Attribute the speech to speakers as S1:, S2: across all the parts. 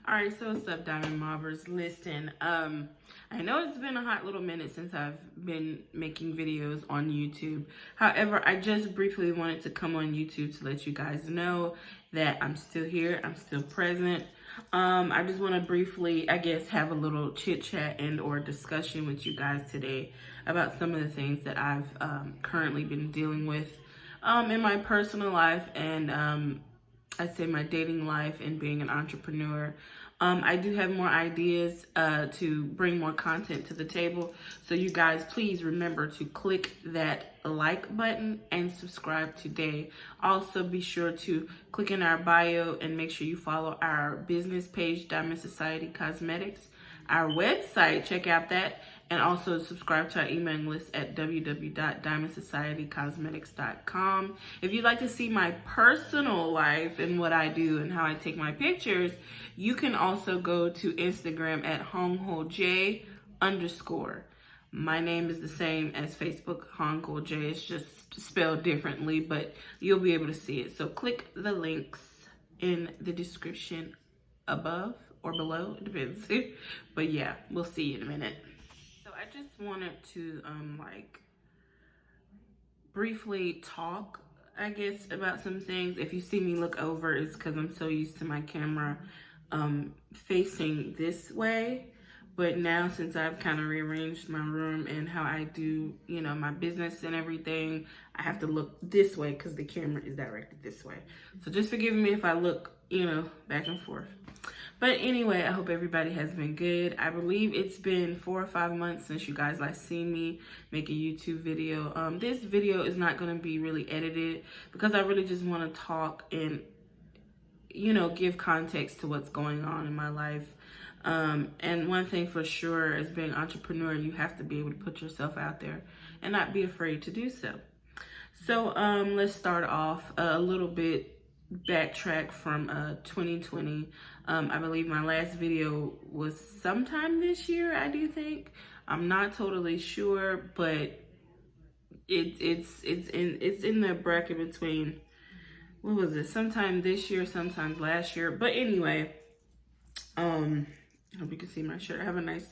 S1: All right, so what's up, Diamond Mobbers? Listen, I know it's been a hot little minute since I've been making videos on YouTube. However, I just briefly wanted to come on YouTube to let you guys know that I'm still here, I'm still present. I just want to briefly, I guess, have a little chit chat and or discussion with you guys today about some of the things that I've currently been dealing with in my personal life and I'd say my dating life and being an entrepreneur. I do have more ideas to bring more content to the table. So you guys, please remember to click that like button and subscribe today. Also, be sure to click in our bio and make sure you follow our business page, Diamond Society Cosmetics. Our website, check out that. And also subscribe to our emailing list at www.diamondsocietycosmetics.com. If you'd like to see my personal life and what I do and how I take my pictures, you can also go to Instagram at HongHoJ_. My name is the same as Facebook, HongHoJ. It's just spelled differently, but you'll be able to see it. So click the links in the description above or below, it depends. But yeah, we'll see you in a minute. I just wanted to briefly talk, I guess, about some things. If you see me look over, it's because I'm so used to my camera facing this way. But now, since I've kind of rearranged my room and how I do, you know, my business and everything, I have to look this way because the camera is directed this way. So just forgive me if I look, you know, back and forth. But anyway, I hope everybody has been good. I believe it's been 4 or 5 months since you guys seen me make a YouTube video. This video is not going to be really edited because I really just want to talk and, you know, give context to what's going on in my life. And one thing for sure, as being an entrepreneur, you have to be able to put yourself out there and not be afraid to do so. So let's start off a little bit. Backtrack from 2020. I believe my last video was sometime this year, I do think. I'm not totally sure, but it's in the bracket between, what was it, sometime this year, sometimes last year. But anyway, I hope you can see my shirt. I have a nice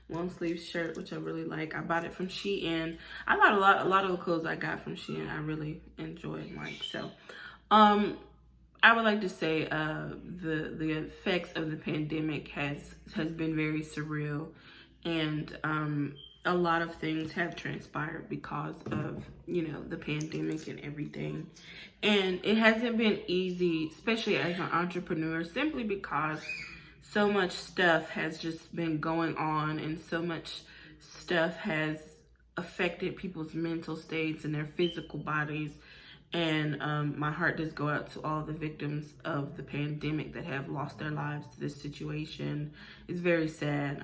S1: long sleeve shirt, which I really like. I bought it from Shein. I bought a lot of the clothes I got from Shein I really enjoy and like. So I would like to say the effects of the pandemic has been very surreal, and a lot of things have transpired because of, you know, the pandemic and everything. And it hasn't been easy, especially as an entrepreneur, simply because so much stuff has just been going on and so much stuff has affected people's mental states and their physical bodies. And my heart does go out to all the victims of the pandemic that have lost their lives to this situation. It's very sad,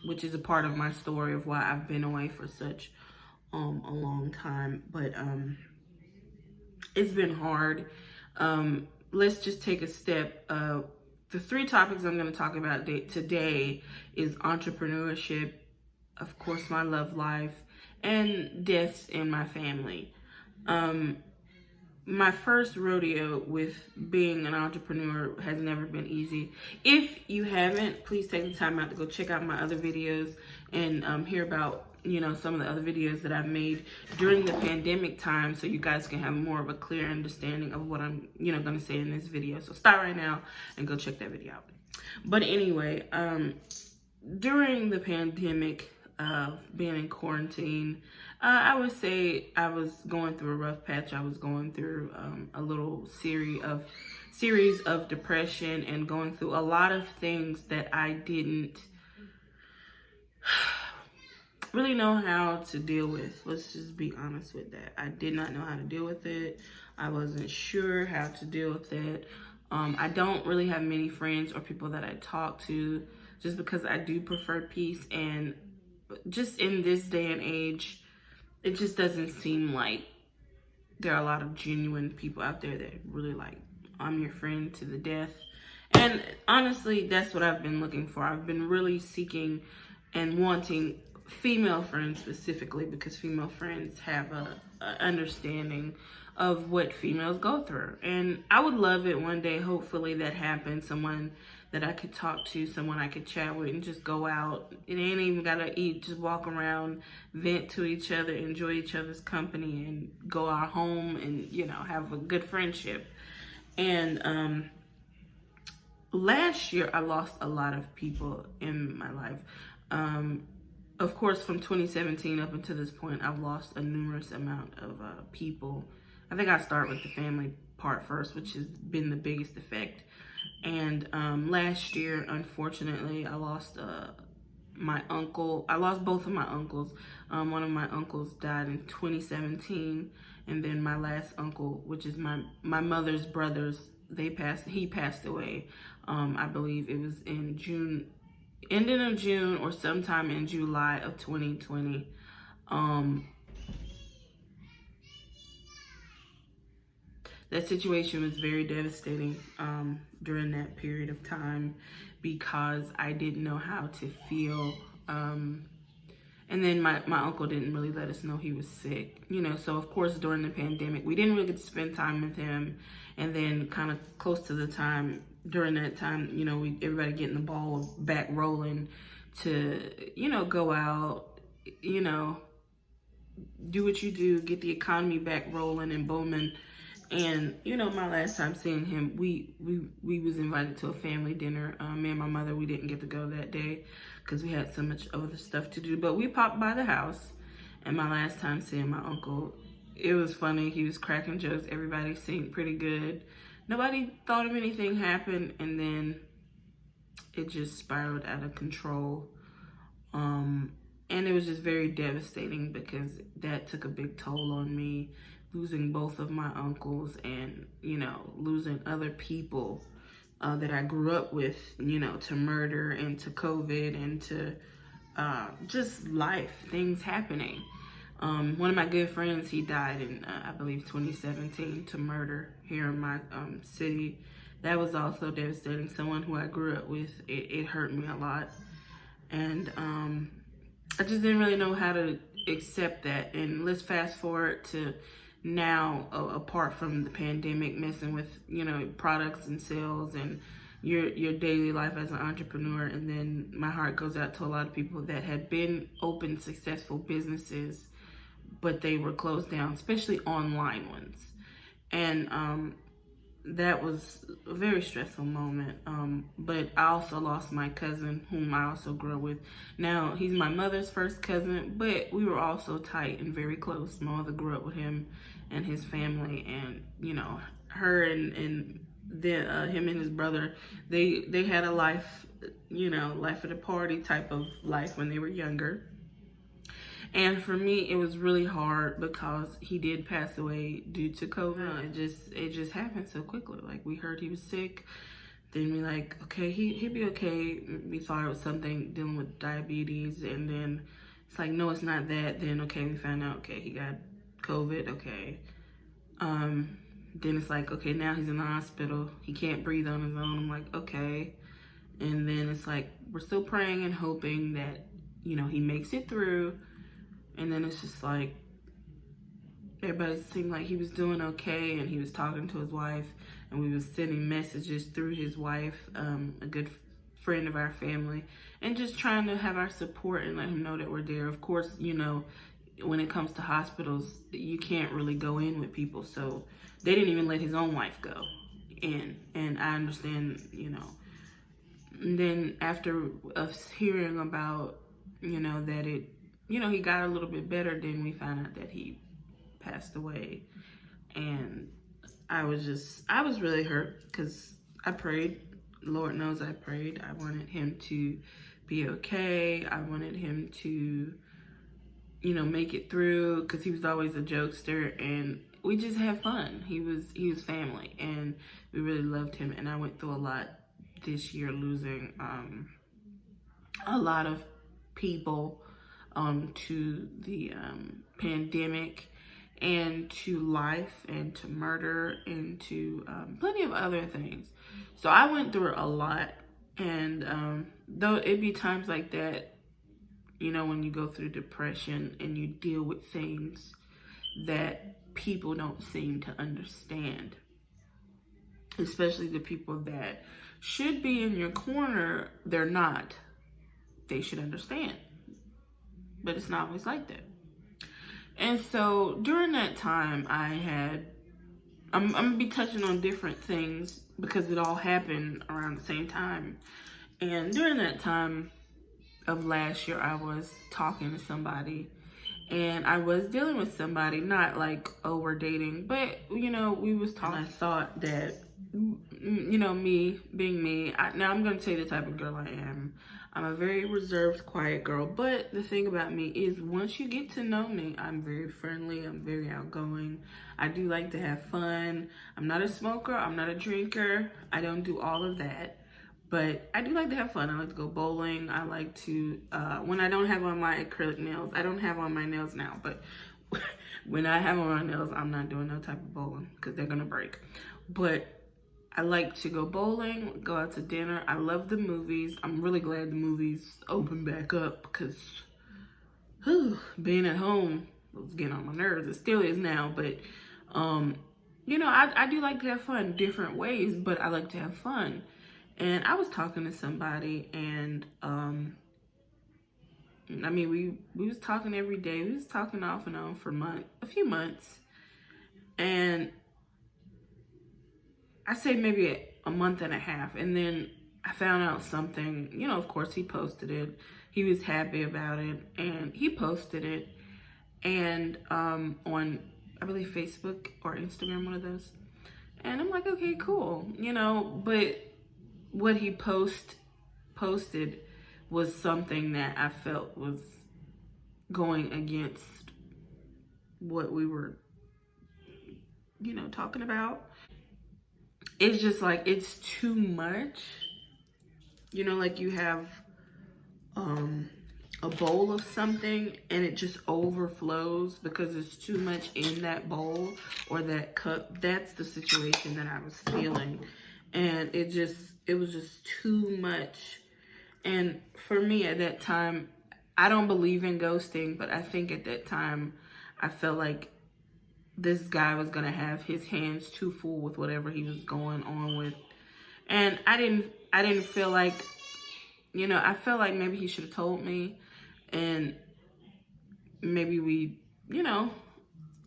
S1: which is a part of my story of why I've been away for such a long time. But it's been hard. Let's just take a step. The 3 topics I'm going to talk about today is entrepreneurship, of course, my love life, and deaths in my family. My first rodeo with being an entrepreneur has never been easy. If you haven't, please take the time out to go check out my other videos and hear about, you know, some of the other videos that I've made during the pandemic time, so you guys can have more of a clear understanding of what I'm, you know, going to say in this video. So stop right now and go check that video out. But anyway, during the pandemic, being in quarantine, I would say I was going through a rough patch. I was going through a little series of depression and going through a lot of things that I didn't really know how to deal with. Let's just be honest with that. I did not know how to deal with it. I wasn't sure how to deal with it. I don't really have many friends or people that I talk to, just because I do prefer peace. And just in this day and age, it just doesn't seem like there are a lot of genuine people out there that really like, I'm your friend to the death. And honestly, that's what I've been looking for. I've been really seeking and wanting female friends specifically, because female friends have a understanding of what females go through. And I would love it one day, hopefully that happens, someone that I could talk to, someone I could chat with and just go out. It ain't even gotta eat, just walk around, vent to each other, enjoy each other's company, and go our home and, you know, have a good friendship. And last year I lost a lot of people in my life. Of course, from 2017 up until this point, I've lost a numerous amount of people. I think I'll start with the family part first, which has been the biggest effect. And last year, unfortunately, I lost my uncle. I lost both of my uncles. One of my uncles died in 2017, and then my last uncle, which is my mother's brothers, he passed away. I believe it was in June, ending of June or sometime in July of 2020. That situation was very devastating during that period of time because I didn't know how to feel. And then my uncle didn't really let us know he was sick, you know. So of course during the pandemic, we didn't really get to spend time with him. And then kind of close to the time, during that time, you know, everybody getting the ball back rolling to, you know, go out, you know, do what you do, get the economy back rolling and booming. And, you know, my last time seeing him, we was invited to a family dinner. Me and my mother, we didn't get to go that day because we had so much other stuff to do. But we popped by the house. And my last time seeing my uncle, it was funny. He was cracking jokes. Everybody seemed pretty good. Nobody thought of anything happened. And then it just spiraled out of control. And it was just very devastating because that took a big toll on me. Losing both of my uncles and, you know, losing other people that I grew up with, you know, to murder and to COVID and to just life, things happening. One of my good friends, he died in, I believe, 2017 to murder here in my city. That was also devastating. Someone who I grew up with, it hurt me a lot. And I just didn't really know how to accept that. And let's fast forward to now, apart from the pandemic messing with, you know, products and sales and your daily life as an entrepreneur. And then my heart goes out to a lot of people that had been open, successful businesses, but they were closed down, especially online ones. And that was a very stressful moment. But I also lost my cousin, whom I also grew up with. Now, he's my mother's first cousin, but we were also tight and very close. My mother grew up with him and his family, and, you know, her and then him and his brother, they had a life, you know, life at a party type of life when they were younger. And for me, it was really hard because he did pass away due to COVID. It just happened so quickly. Like, we heard he was sick. Then we like, okay, he'd be okay. We thought it was something dealing with diabetes. And then it's like, no, it's not that. Then, okay, we found out, okay, he got COVID. Okay. Then it's like, okay, now he's in the hospital. He can't breathe on his own. I'm like, okay. And then it's like, we're still praying and hoping that, you know, he makes it through. And then it's just like, everybody seemed like he was doing okay, and he was talking to his wife, and we was sending messages through his wife, a good friend of our family, and just trying to have our support and let him know that we're there. Of course, you know, when it comes to hospitals, you can't really go in with people, so they didn't even let his own wife go in, and I understand, you know. And then after us hearing about, you know, that it, you know, he got a little bit better, then we found out that he passed away. And I was really hurt because I prayed. Lord knows I prayed. I wanted him to be okay. I wanted him to, you know, make it through, because he was always a jokester, and we just had fun. He was family, and we really loved him. And I went through a lot this year, losing a lot of people to the pandemic, and to life, and to murder, and to plenty of other things. So I went through a lot, and though it be times like that, you know, when you go through depression and you deal with things that people don't seem to understand, especially the people that should be in your corner, they're not. They should understand. But it's not always like that. And so during that time, I'm gonna be touching on different things because it all happened around the same time. And during that time of last year, I was talking to somebody, and I was dealing with somebody, not like, oh, we're dating, but we was talking. I thought that, me being me, now I'm gonna tell you the type of girl I am. I'm a very reserved, quiet girl, but the thing about me is once you get to know me, I'm very friendly, I'm very outgoing. I do like to have fun. I'm not a smoker, I'm not a drinker. I don't do all of that, but I do like to have fun. I like to go bowling. I like to, when I don't have on my acrylic nails, I don't have on my nails now, but when I have on my nails, I'm not doing no type of bowling because they're gonna break. But I like to go bowling, go out to dinner. I love the movies. I'm really glad the movies open back up because being at home was getting on my nerves. It still is now, but I do like to have fun different ways, but I like to have fun. And I was talking to somebody, and we was talking every day. We was talking off and on for a few months, and I say maybe a month and a half, and then I found out something. Of course, he posted it. He was happy about it, and he posted it, and on, I believe, Facebook or Instagram, one of those. And I'm like, okay, cool, but what he posted was something that I felt was going against what we were, talking about. It's just like, it's too much. Like you have a bowl of something and it just overflows because there's too much in that bowl or that cup. That's the situation that I was feeling. And it was just too much. And for me at that time, I don't believe in ghosting, but I think at that time, I felt like this guy was gonna have his hands too full with whatever he was going on with. And I didn't feel like, I felt like maybe he should have told me, and maybe we,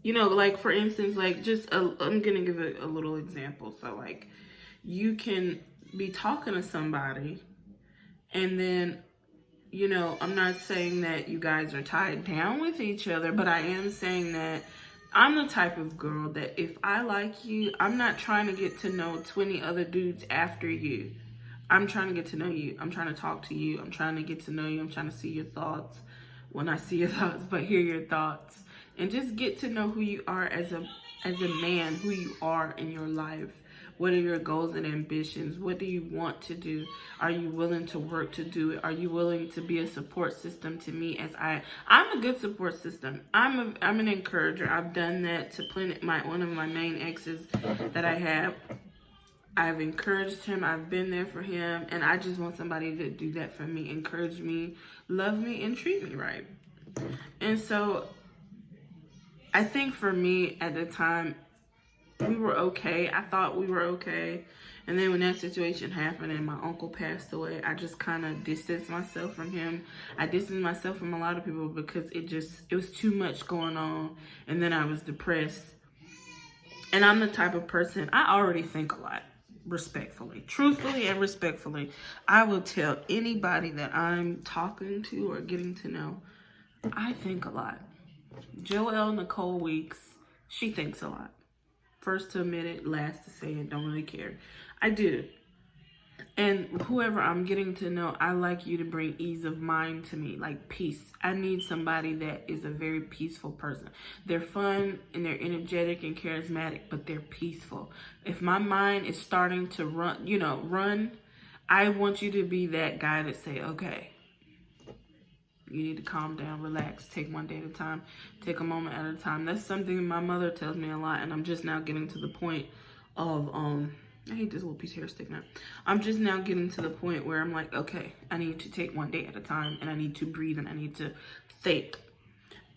S1: like for instance, like I'm gonna give a little example. So like, you can be talking to somebody, and then, I'm not saying that you guys are tied down with each other, but I am saying that I'm the type of girl that if I like you, I'm not trying to get to know 20 other dudes after you. I'm trying to get to know you. I'm trying to talk to you. I'm trying to get to know you. I'm trying to see your thoughts when I see your thoughts, but hear your thoughts. And just get to know who you are as a man, who you are in your life. What are your goals and ambitions? What do you want to do? Are you willing to work to do it? Are you willing to be a support system to me as I'm a good support system. I'm an encourager. I've done that to one of my main exes that I have. I've encouraged him. I've been there for him. And I just want somebody to do that for me. Encourage me, love me, and treat me right. And so I think for me at the time, we were okay. I thought we were okay. And then when that situation happened and my uncle passed away, I just kind of distanced myself from him. I distanced myself from a lot of people because it was too much going on. And then I was depressed. And I'm the type of person, I already think a lot, respectfully. Truthfully and respectfully. I will tell anybody that I'm talking to or getting to know, I think a lot. Joelle Nicole Weeks, she thinks a lot. First to admit it, last to say it, don't really care. I do. And whoever I'm getting to know, I like you to bring ease of mind to me, like peace. I need somebody that is a very peaceful person. They're fun and they're energetic and charismatic, but they're peaceful. If my mind is starting to run, I want you to be that guy that say, okay, you need to calm down, relax, take one day at a time, take a moment at a time. That's something my mother tells me a lot, and I'm just now getting to the point of, I hate this little piece of hair sticking out. I'm just now getting to the point where I'm like, okay, I need to take one day at a time, and I need to breathe, and I need to think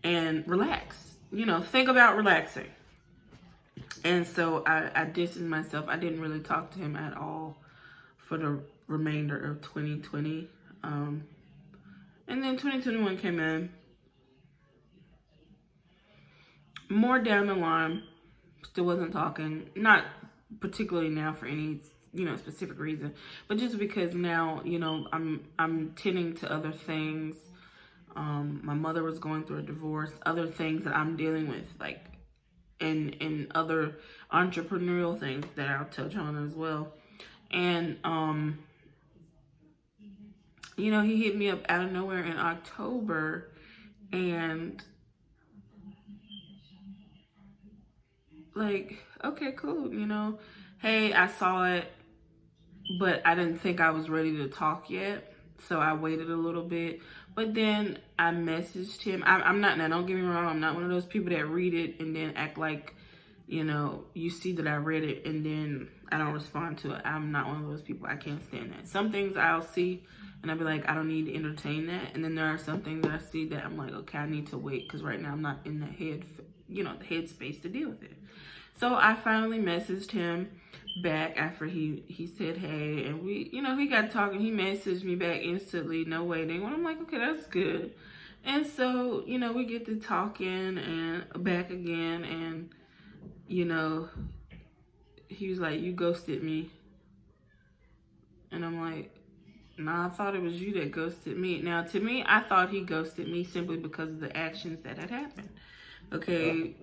S1: and relax. Think about relaxing. And so I distanced myself. I didn't really talk to him at all for the remainder of 2020. And then 2021 came in. More down the line, still wasn't talking. Not particularly now for any, specific reason, but just because now, I'm tending to other things. My mother was going through a divorce, other things that I'm dealing with, like, and other entrepreneurial things that I'll touch on as well. And, he hit me up out of nowhere in October, and like, okay, cool, hey, I saw it, but I didn't think I was ready to talk yet. So I waited a little bit, but then I messaged him. I'm not, now don't get me wrong, I'm not one of those people that read it and then act like, you see that I read it and then I don't respond to it. I'm not one of those people. I can't stand that. Some things I'll see and I'll be like, I don't need to entertain that. And then there are some things that I see that I'm like, okay, I need to wait because right now I'm not in the the headspace to deal with it. So I finally messaged him back after he said hey, and we, he got talking. He messaged me back instantly, no waiting. And I'm like, okay, that's good. And so, we get to talking and back again, and he was like, you ghosted me. And I'm like, nah, I thought it was you that ghosted me. Now, to me, I thought he ghosted me simply because of the actions that had happened. Okay,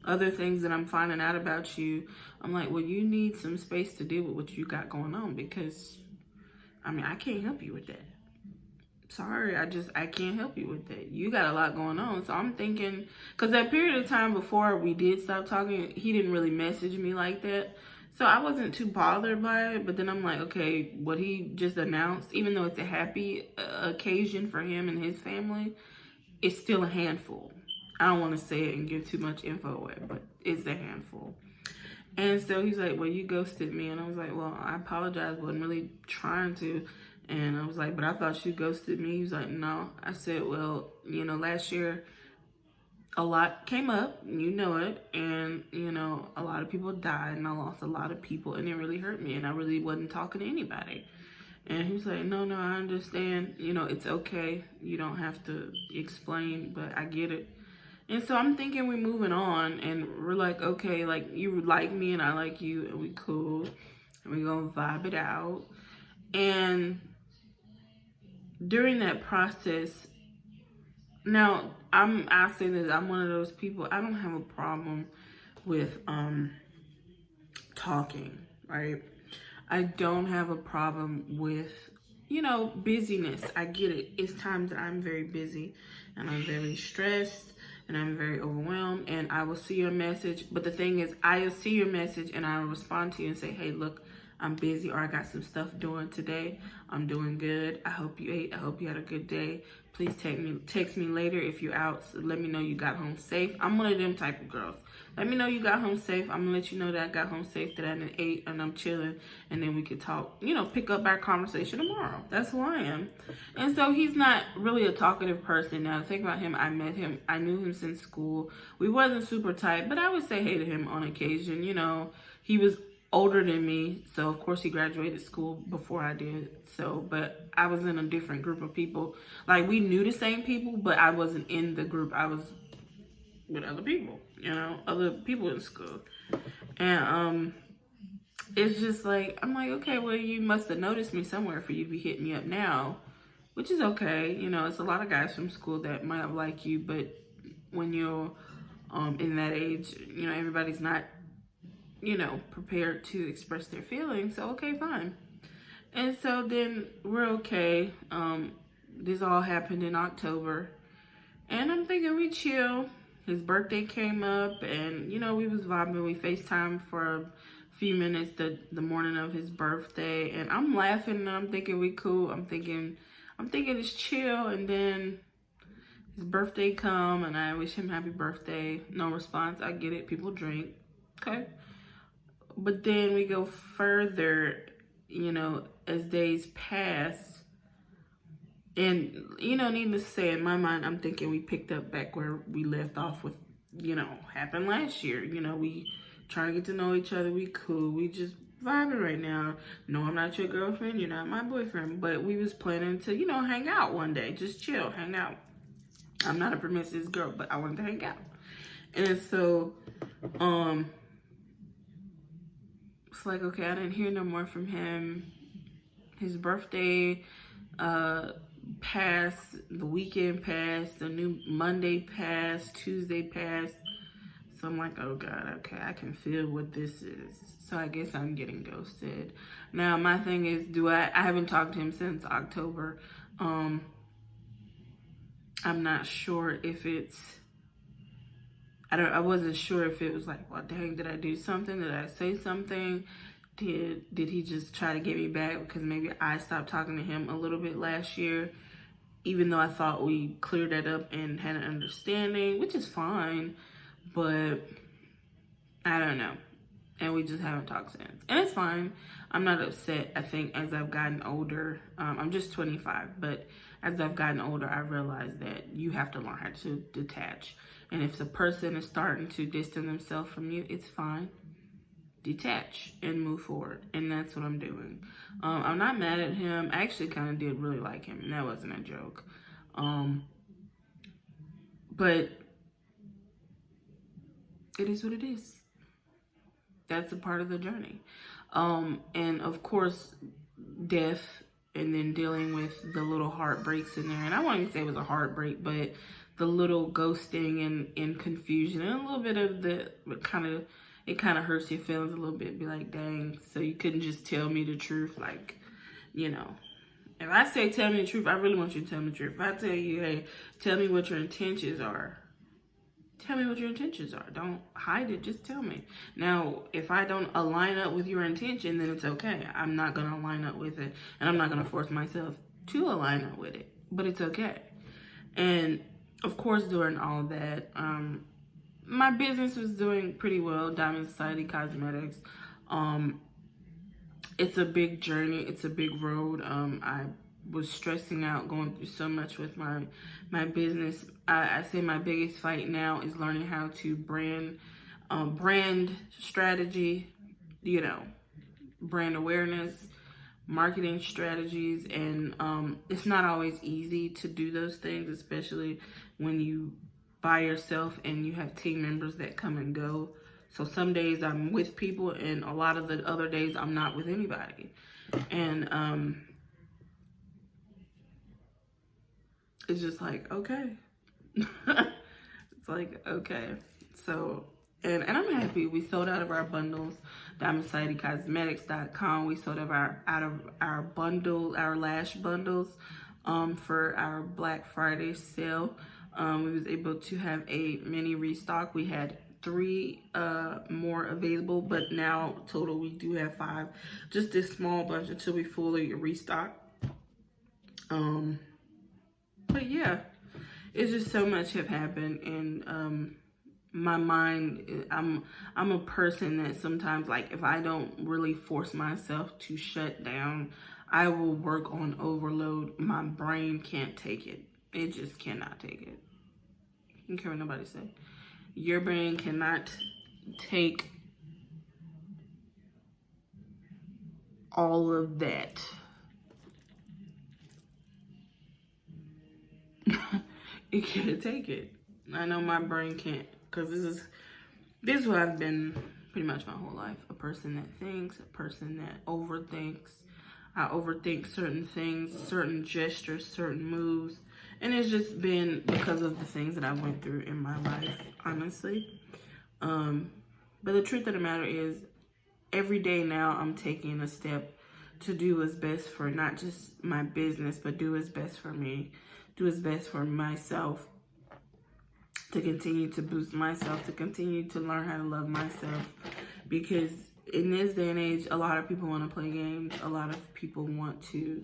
S1: other things that I'm finding out about you, I'm like, well, you need some space to deal with what you got going on, because, I can't help you with that. Sorry, I can't help you with that. You got a lot going on. So I'm thinking, because that period of time before we did stop talking, he didn't really message me like that. So I wasn't too bothered by it. But then I'm like, okay, what he just announced, even though it's a happy occasion for him and his family, it's still a handful. I don't want to say it and give too much info away, but it's a handful. And so he's like, well, you ghosted me. And I was like, well, I apologize. Wasn't really trying to. And I was like, but I thought you ghosted me. He was like, no. I said, well, last year a lot came up, you know it. And, a lot of people died and I lost a lot of people and it really hurt me. And I really wasn't talking to anybody. And he was like, no, I understand. It's okay. You don't have to explain, but I get it. And so I'm thinking we're moving on, and we're like, okay, like, you like me and I like you, and we cool, and we gonna vibe it out. And during that process, now I say this, I'm one of those people, I don't have a problem with talking, right? I don't have a problem with, busyness. I get it. It's times that I'm very busy and I'm very stressed and I'm very overwhelmed, and I will see your message. But the thing is, I'll see your message and I'll respond to you and say, hey, look, I'm busy, or I got some stuff doing today. I'm doing good. I hope you ate. I hope you had a good day. Please text me later if you're out. So let me know you got home safe. I'm one of them type of girls. Let me know you got home safe. I'm gonna let you know that I got home safe, that I done ate and I'm chilling, and then we could talk, pick up our conversation tomorrow. That's who I am. And so he's not really a talkative person. Now, think about him. I met him. I knew him since school. We wasn't super tight, but I would say hey to him on occasion. He was older than me, so of course he graduated school before I did. So, but I was in a different group of people. Like, we knew the same people, but I wasn't in the group. I was with other people, other people in school. And it's just like, I'm like, okay, well, you must have noticed me somewhere for you to be hitting me up now, which is okay. It's a lot of guys from school that might have liked you, but when you're in that age, everybody's not prepared to express their feelings. So, okay, fine. And so then we're okay. This all happened in October. And I'm thinking we chill. His birthday came up and, we was vibing. We FaceTimed for a few minutes the morning of his birthday. And I'm laughing and I'm thinking we cool. I'm thinking it's chill. And then his birthday come and I wish him happy birthday. No response. I get it. People drink. Okay. But then we go further, as days pass. And, needless to say, in my mind, I'm thinking we picked up back where we left off with, happened last year. We trying to get to know each other. We cool. We just vibing right now. No, I'm not your girlfriend. You're not my boyfriend. But we was planning to, you know, hang out one day. Just chill, hang out. I'm not a promiscuous girl, but I wanted to hang out. And so, it's like, okay, I didn't hear no more from him. His birthday passed, the weekend passed, the new Monday passed, Tuesday passed. So I'm like, oh God, okay, I can feel what this is. So I guess I'm getting ghosted. Now my thing is, I haven't talked to him since October. I'm not sure if it's, I wasn't sure if it was like, well, dang, did I do something? Did I say something? Did he just try to get me back because maybe I stopped talking to him a little bit last year, even though I thought we cleared that up and had an understanding, which is fine, but I don't know. And we just haven't talked since. And it's fine. I'm not upset. I think as I've gotten older, I'm just 25, but as I've gotten older, I realized that you have to learn how to detach. And if the person is starting to distance themselves from you, it's fine. Detach and move forward. And that's what I'm doing. I'm not mad at him. I actually kind of did really like him, and that wasn't a joke. But it is what it is. That's a part of the journey. And of course, death, and then dealing with the little heartbreaks in there. And I won't even say it was a heartbreak, but the little ghosting and confusion and a little bit of the it kind of hurts your feelings a little bit. Be like, dang, so you couldn't just tell me the truth? Like, you know, if I say tell me the truth, I really want you to tell me the truth. If I tell you, hey, tell me what your intentions are, tell me what your intentions are. Don't hide it, just tell me. Now, if I don't align up with your intention, then it's okay. I'm not going to align up with it, and I'm not going to force myself to align up with it, but it's okay. And of course, during all that, my business was doing pretty well, Diamond Society Cosmetics. It's a big journey. It's a big road. I was stressing out, going through so much with my business. I say my biggest fight now is learning how to brand strategy, you know, brand awareness, marketing strategies. And it's not always easy to do those things, especially when you by yourself and you have team members that come and go. So some days I'm with people, and a lot of the other days I'm not with anybody. And it's just like, okay. It's like, okay. So, and I'm happy. We sold out of our bundles, DiamondSocietyCosmetics.com. We sold out of our lash bundles for our Black Friday sale. We was able to have a mini restock. We had 3 more available, but now total we do have 5. Just this small bunch until we fully restock. But yeah, it's just so much have happened, and my mind, I'm a person that sometimes, like, if I don't really force myself to shut down, I will work on overload. My brain can't take it. It just cannot take it. I don't care what nobody say. Your brain cannot take all of that. It can't take it. I know my brain can't, because this is what I've been pretty much my whole life. A person that thinks, a person that overthinks. I overthink certain things, certain gestures, certain moves. And it's just been because of the things that I went through in my life, honestly. But the truth of the matter is, every day now I'm taking a step to do what's best for not just my business, but do what's best for me, do what's best for myself, to continue to boost myself, to continue to learn how to love myself. Because in this day and age, a lot of people want to play games. A lot of people want to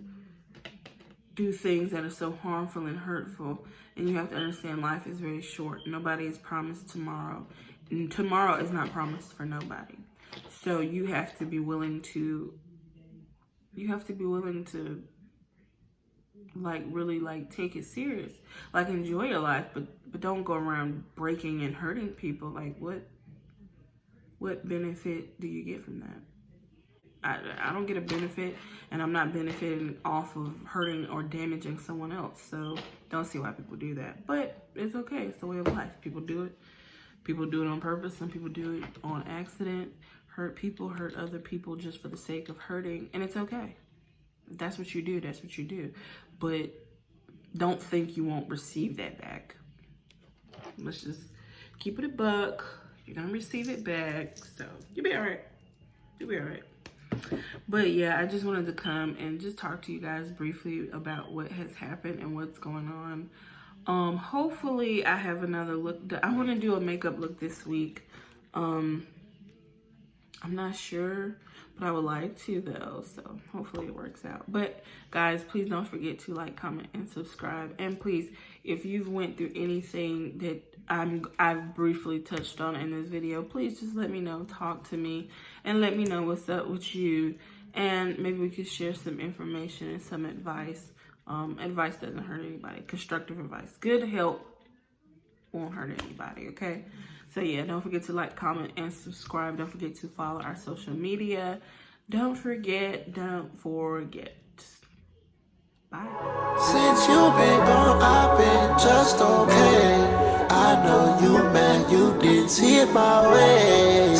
S1: do things that are so harmful and hurtful. And you have to understand, life is very short. Nobody is promised tomorrow. And tomorrow is not promised for nobody. So you have to be willing to, like, really, like, take it serious. Like, enjoy your life, but don't go around breaking and hurting people. Like, what benefit do you get from that? I don't get a benefit, and I'm not benefiting off of hurting or damaging someone else. So don't see why people do that. But it's okay. It's the way of life. People do it. People do it on purpose. Some people do it on accident. Hurt people, hurt other people just for the sake of hurting. And it's okay. If that's what you do, that's what you do. But don't think you won't receive that back. Let's just keep it a buck. You're going to receive it back. So you'll be all right. You'll be all right. But yeah, I just wanted to come and just talk to you guys briefly about what has happened and what's going on. Hopefully I have another look. I want to do a makeup look this week. I'm not sure, but I would like to though. So hopefully it works out. But guys, please don't forget to like, comment, and subscribe. And please, if you've went through anything that I've briefly touched on in this video, please just let me know. Talk to me and let me know what's up with you, and maybe we could share some information and some advice. Advice doesn't hurt anybody. Constructive advice, good help won't hurt anybody. Okay, so yeah, don't forget to like, comment, and subscribe. Don't forget to follow our social media. Don't forget. Bye.
S2: Since you've been gone, I've been just okay. I know you mad, you didn't see it my way.